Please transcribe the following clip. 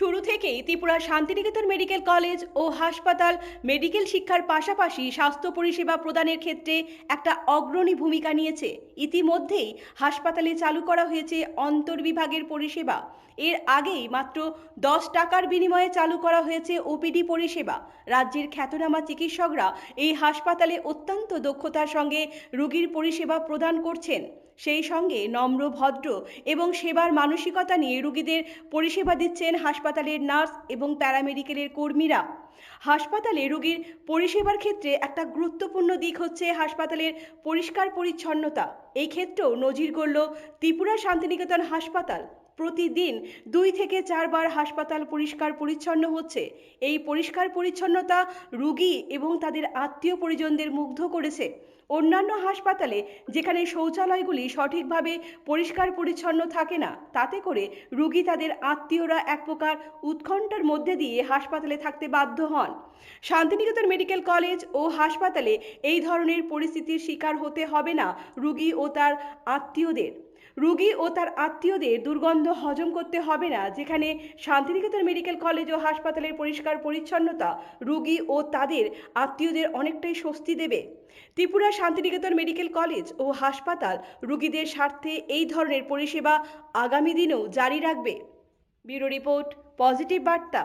শুরু থেকেই Tripura Santiniketan medical college ও হাসপাতাল মেডিকেল শিক্ষার পাশাপাশি স্বাস্থ্য পরিষেবা প্রদানের ক্ষেত্রে একটা অগ্রণী ভূমিকা নিয়েছে। ইতিমধ্যেই হাসপাতালে চালু করা হয়েছে অন্তর্বিভাগের পরিষেবা। এর আগেই মাত্র 10 টাকার বিনিময়ে চালু করা হয়েছে ওপিডি পরিষেবা। রাজ্যের খ্যাতনামা চিকিৎসকরা এই হাসপাতালে অত্যন্ত দক্ষতার সঙ্গে রোগীর পরিষেবা প্রদান করছেন। সেই সঙ্গে নম্র, ভদ্র এবং সেবার মানসিকতা নিয়ে রোগীদের পরিষেবা দিচ্ছেন হাসপাতালের নার্স এবং প্যারামেডিকেলের কর্মীরা। হাসপাতালে রোগীর পরিষেবার ক্ষেত্রে একটা গুরুত্বপূর্ণ দিক হচ্ছে হাসপাতালের পরিষ্কার পরিচ্ছন্নতা। এই ক্ষেত্রেও নজির গড়ল ত্রিপুরা শান্তিনিকেতন হাসপাতাল। প্রতিদিন 2 থেকে 4 বার হাসপাতাল পরিষ্কার পরিচ্ছন্ন হচ্ছে। এই পরিষ্কার পরিচ্ছন্নতা রোগী এবং তাদের আত্মীয় পরিজনদের মুগ্ধ করেছে। অন্যান্য হাসপাতালে যেখানে শৌচালয়গুলি সঠিকভাবে পরিষ্কার পরিচ্ছন্ন থাকে না, তাতে করে রোগী তাদের আত্মীয়রা এক প্রকার উৎকণ্ঠার মধ্যে দিয়ে হাসপাতালে থাকতে বাধ্য হন। শান্তিনিকেতন মেডিকেল কলেজ ও হাসপাতালে এই ধরনের পরিস্থিতির শিকার হতে হবে না রোগী ও তার আত্মীয়দের। রোগী ও তার আত্মীয়দের দুর্গন্ধ হজম করতে হবে না, যেখানে শান্তিনিকেতন মেডিকেল কলেজ ও হাসপাতালের পরিষ্কার পরিচ্ছন্নতা রোগী ও তাদের আত্মীয়দের অনেকটাই স্বস্তি দেবে। ত্রিপুরা শান্তিনিকেতন মেডিকেল কলেজ ও হাসপাতাল রোগীদের স্বার্থে এই ধরনের পরিষেবা আগামী দিনেও জারি রাখবে। ব্যুরো রিপোর্ট, পজিটিভ বার্তা।